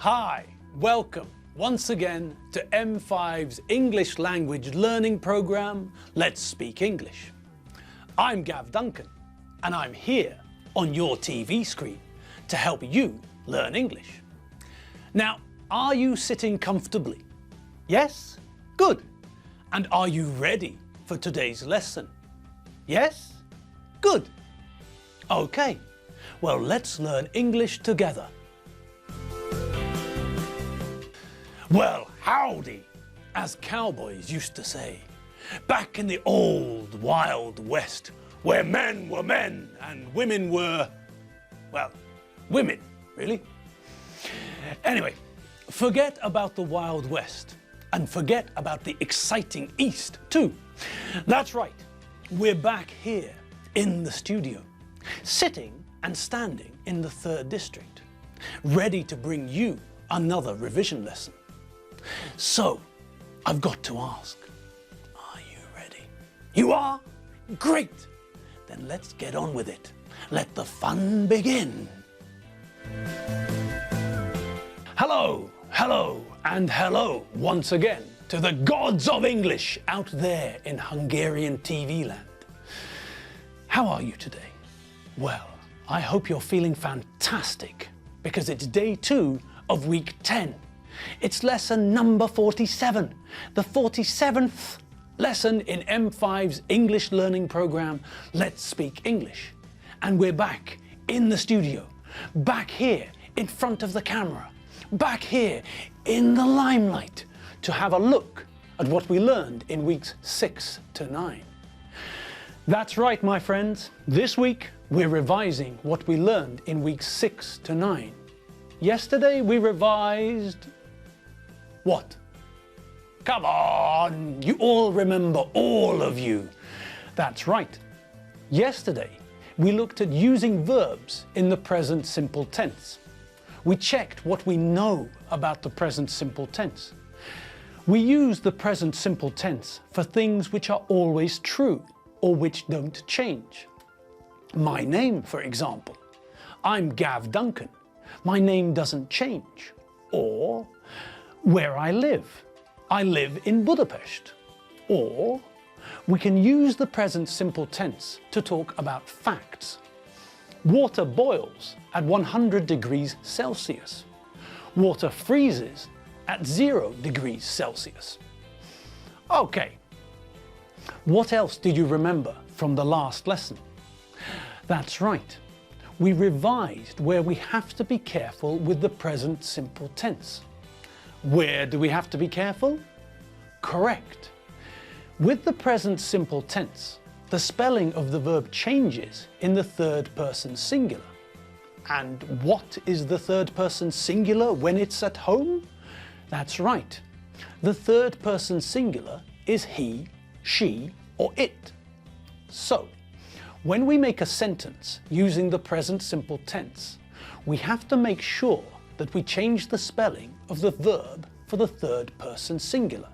Hi, welcome once again to M5's English language learning program, Let's Speak English. I'm Gav Duncan, and I'm here on your TV screen to help you learn English. Now, are you sitting comfortably? Yes? Good. And are you ready for today's lesson? Yes? Good. Okay, well, let's learn English together. Well, howdy, as cowboys used to say, back in the old Wild West, where men were men and women were, well, women, really. Anyway, forget about the Wild West and forget about the exciting East too. That's right, we're back here in the studio, sitting and standing in the 3rd District, ready to bring you another revision lesson. So, I've got to ask, are you ready? You are? Great! Then let's get on with it. Let the fun begin. Hello, hello, and hello once again to the gods of English out there in Hungarian TV land. How are you today? Well, I hope you're feeling fantastic because it's day 2 of week 10. It's lesson number 47, the 47th lesson in M5's English learning program, Let's Speak English. And we're back in the studio, back here in front of the camera, back here in the limelight to have a look at what we learned in weeks 6 to 9. That's right, my friends. This week, we're revising what we learned in weeks 6 to 9. Yesterday, we revised... what? Come on, you all remember, all of you. That's right. Yesterday, we looked at using verbs in the present simple tense. We checked what we know about the present simple tense. We use the present simple tense for things which are always true or which don't change. My name, for example. I'm Gav Duncan. My name doesn't change. Or where I live. I live in Budapest. Or we can use the present simple tense to talk about facts. Water boils at 100 degrees Celsius. Water freezes at 0 degrees Celsius. Okay. What else did you remember from the last lesson? That's right. We revised where we have to be careful with the present simple tense. Where do we have to be careful? Correct. With the present simple tense, the spelling of the verb changes in the 3rd person singular. And what is the 3rd person singular when it's at home? That's right. The 3rd person singular is he, she, or it. So, when we make a sentence using the present simple tense, we have to make sure that we change the spelling of the verb for the 3rd person singular,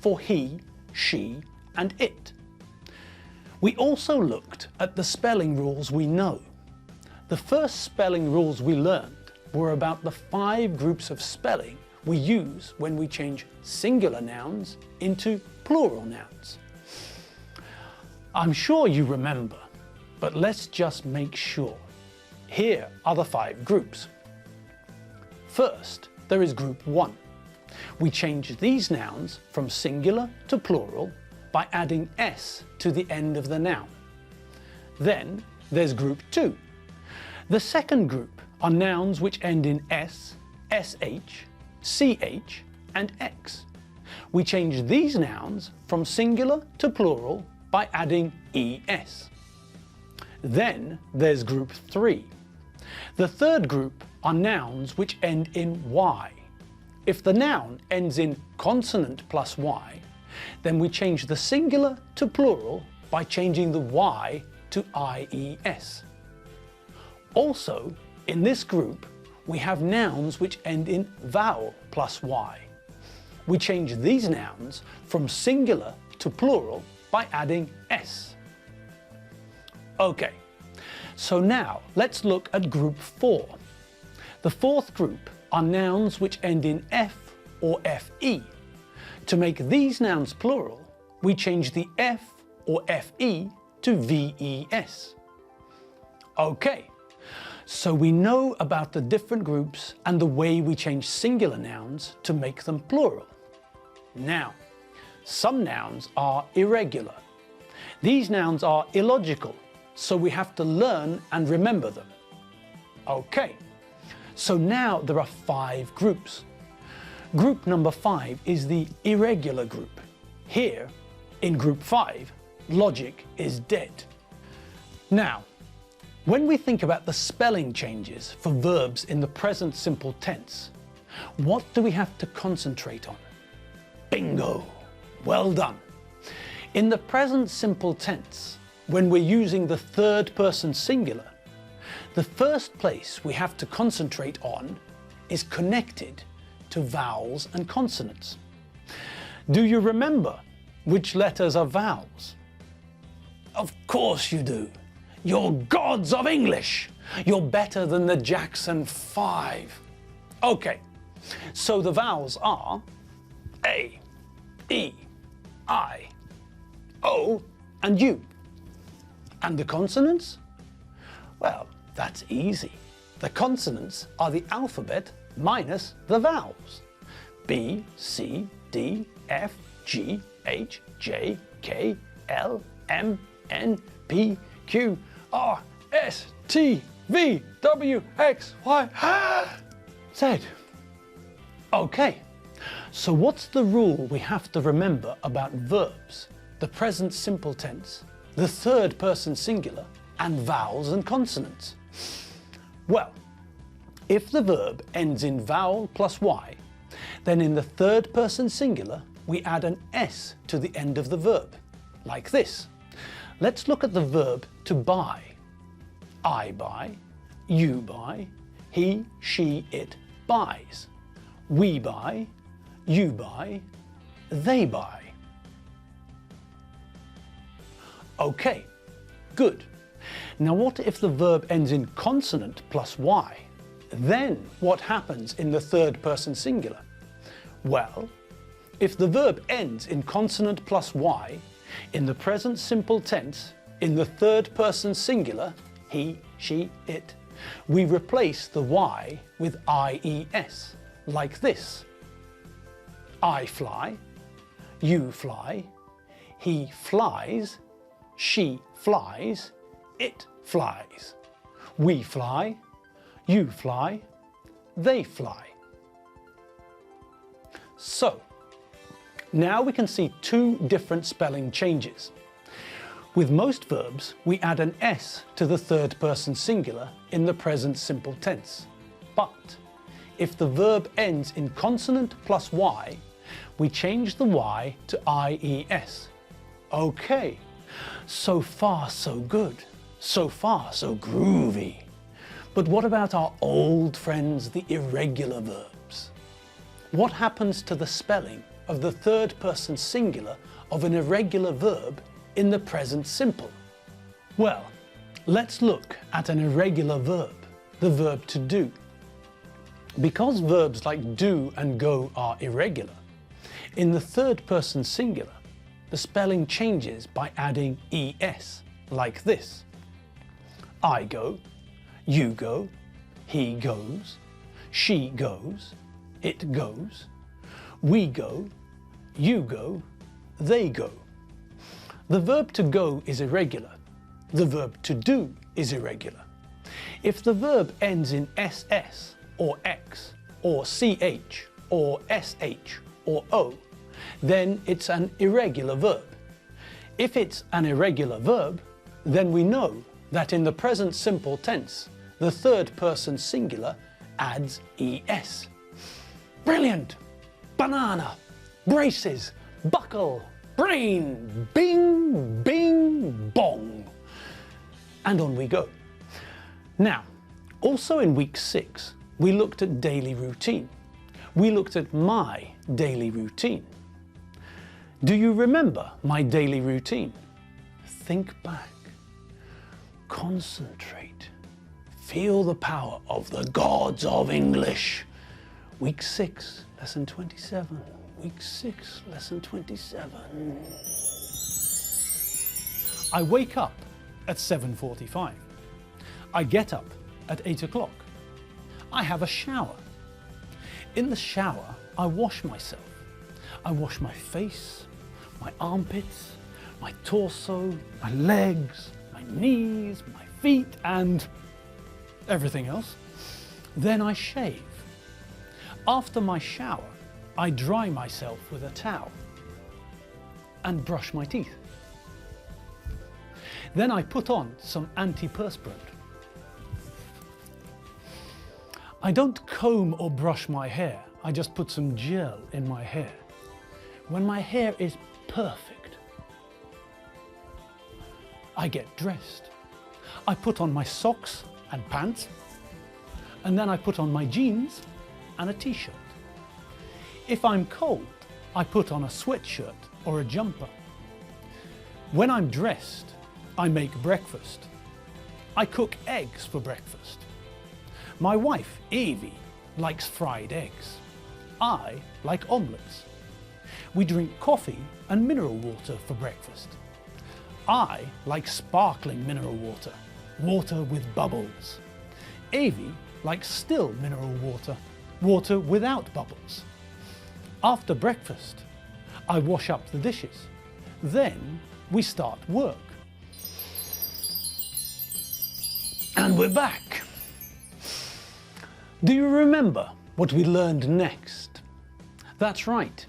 for he, she, and it. We also looked at the spelling rules we know. The first spelling rules we learned were about the 5 groups of spelling we use when we change singular nouns into plural nouns. I'm sure you remember, but let's just make sure. Here are the 5 groups. First, there is group 1. We change these nouns from singular to plural by adding s to the end of the noun. Then there's group 2. The second group are nouns which end in s, sh, ch, and x. We change these nouns from singular to plural by adding es. Then there's group 3. The third group are nouns which end in y. If the noun ends in consonant plus y, then we change the singular to plural by changing the y to ies. Also, in this group, we have nouns which end in vowel plus y. We change these nouns from singular to plural by adding s. Okay, so now let's look at group 4. The fourth group are nouns which end in F or FE. To make these nouns plural, we change the F or FE to VES. Okay, so we know about the different groups and the way we change singular nouns to make them plural. Now, some nouns are irregular. These nouns are illogical, so we have to learn and remember them. Okay, so now there are 5 groups. Group number 5 is the irregular group. Here, in group 5, logic is dead. Now, when we think about the spelling changes for verbs in the present simple tense, what do we have to concentrate on? Bingo! Well done! In the present simple tense, when we're using the third person singular, the first place we have to concentrate on is connected to vowels and consonants. Do you remember which letters are vowels? Of course you do. You're gods of English. You're better than the Jackson 5. Okay, so the vowels are A, E, I, O, and U. And the consonants? Well, that's easy. The consonants are the alphabet minus the vowels. B, C, D, F, G, H, J, K, L, M, N, P, Q, R, S, T, V, W, X, Y, Z. Okay, so what's the rule we have to remember about verbs, the present simple tense, the third person singular, and vowels and consonants? Well, if the verb ends in vowel plus Y, then in the third person singular, we add an S to the end of the verb, like this. Let's look at the verb to buy. I buy, you buy, he, she, it buys. We buy, you buy, they buy. Okay, good. Now what if the verb ends in consonant plus Y? Then what happens in the third person singular? Well, if the verb ends in consonant plus Y, in the present simple tense, in the third person singular, he, she, it, we replace the Y with IES, like this. I fly, you fly, he flies, she flies, it flies. We fly, you fly, they fly. So, now we can see 2 different spelling changes. With most verbs, we add an S to the third person singular in the present simple tense. But if the verb ends in consonant plus Y, we change the Y to IES. Okay, so far so good. So far so groovy. But what about our old friends, the irregular verbs? What happens to the spelling of the third person singular of an irregular verb in the present simple? Well, let's look at an irregular verb, the verb to do. Because verbs like do and go are irregular, in the third person singular, the spelling changes by adding ES, like this. I go, you go, he goes, she goes, it goes, we go, you go, they go. The verb to go is irregular. The verb to do is irregular. If the verb ends in SS or X or CH or SH or O, then it's an irregular verb. If it's an irregular verb, then we know that in the present simple tense, the third person singular adds ES. Brilliant! Banana, braces, buckle, brain, bing, bing, bong. And on we go. Now, also in week 6, we looked at daily routine. We looked at my daily routine. Do you remember my daily routine? Think back. Concentrate. Feel the power of the gods of English. Week 6, lesson 27. Week 6, lesson 27. I wake up at 7:45. I get up at 8 o'clock. I have a shower. In the shower, I wash myself. I wash my face, my armpits, my torso, my legs, my knees, my feet, and everything else. Then I shave. After my shower, I dry myself with a towel and brush my teeth. Then I put on some antiperspirant. I don't comb or brush my hair, I just put some gel in my hair. When my hair is perfect, I get dressed. I put on my socks and pants, and then I put on my jeans and a t-shirt. If I'm cold, I put on a sweatshirt or a jumper. When I'm dressed, I make breakfast. I cook eggs for breakfast. My wife, Evie, likes fried eggs. I like omelettes. We drink coffee and mineral water for breakfast. I like sparkling mineral water, water with bubbles. Evie likes still mineral water, water without bubbles. After breakfast, I wash up the dishes. Then we start work. And we're back. Do you remember what we learned next? That's right.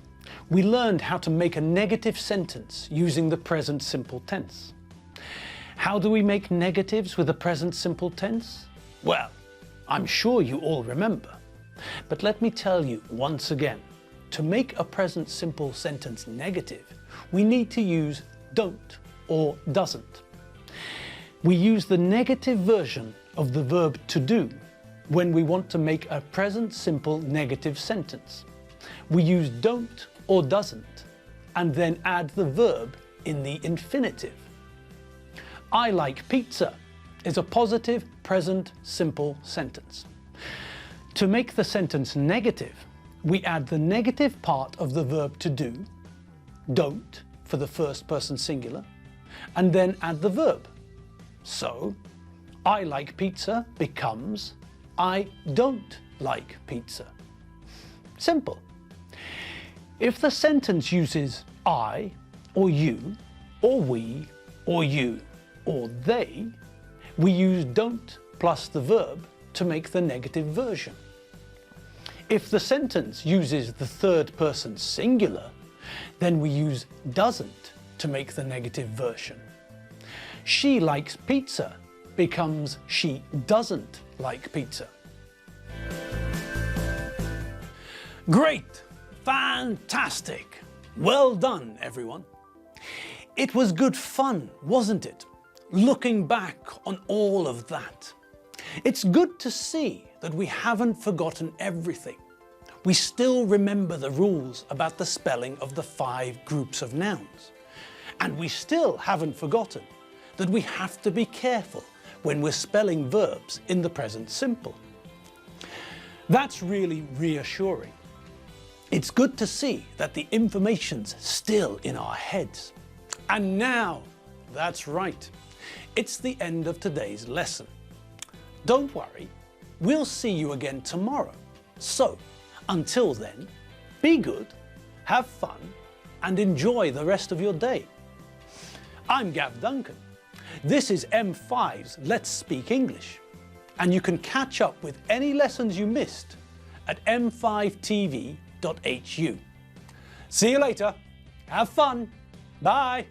We learned how to make a negative sentence using the present simple tense. How do we make negatives with the present simple tense? Well, I'm sure you all remember. But let me tell you once again, to make a present simple sentence negative, we need to use don't or doesn't. We use the negative version of the verb to do when we want to make a present simple negative sentence. We use don't or doesn't and then add the verb in the infinitive. I like pizza is a positive present simple sentence. To make the sentence negative, we add the negative part of the verb to do, don't for the first person singular, and then add the verb. So, I like pizza becomes I don't like pizza. Simple. If the sentence uses I, or you, or we, or you, or they, we use don't plus the verb to make the negative version. If the sentence uses the third person singular, then we use doesn't to make the negative version. She likes pizza becomes she doesn't like pizza. Great! Fantastic! Well done, everyone. It was good fun, wasn't it? Looking back on all of that. It's good to see that we haven't forgotten everything. We still remember the rules about the spelling of the 5 groups of nouns. And we still haven't forgotten that we have to be careful when we're spelling verbs in the present simple. That's really reassuring. It's good to see that the information's still in our heads. And now, that's right, it's the end of today's lesson. Don't worry, we'll see you again tomorrow. So, until then, be good, have fun, and enjoy the rest of your day. I'm Gav Duncan. This is M5's Let's Speak English, and you can catch up with any lessons you missed at m5tv.hu. See you later. Have fun. Bye.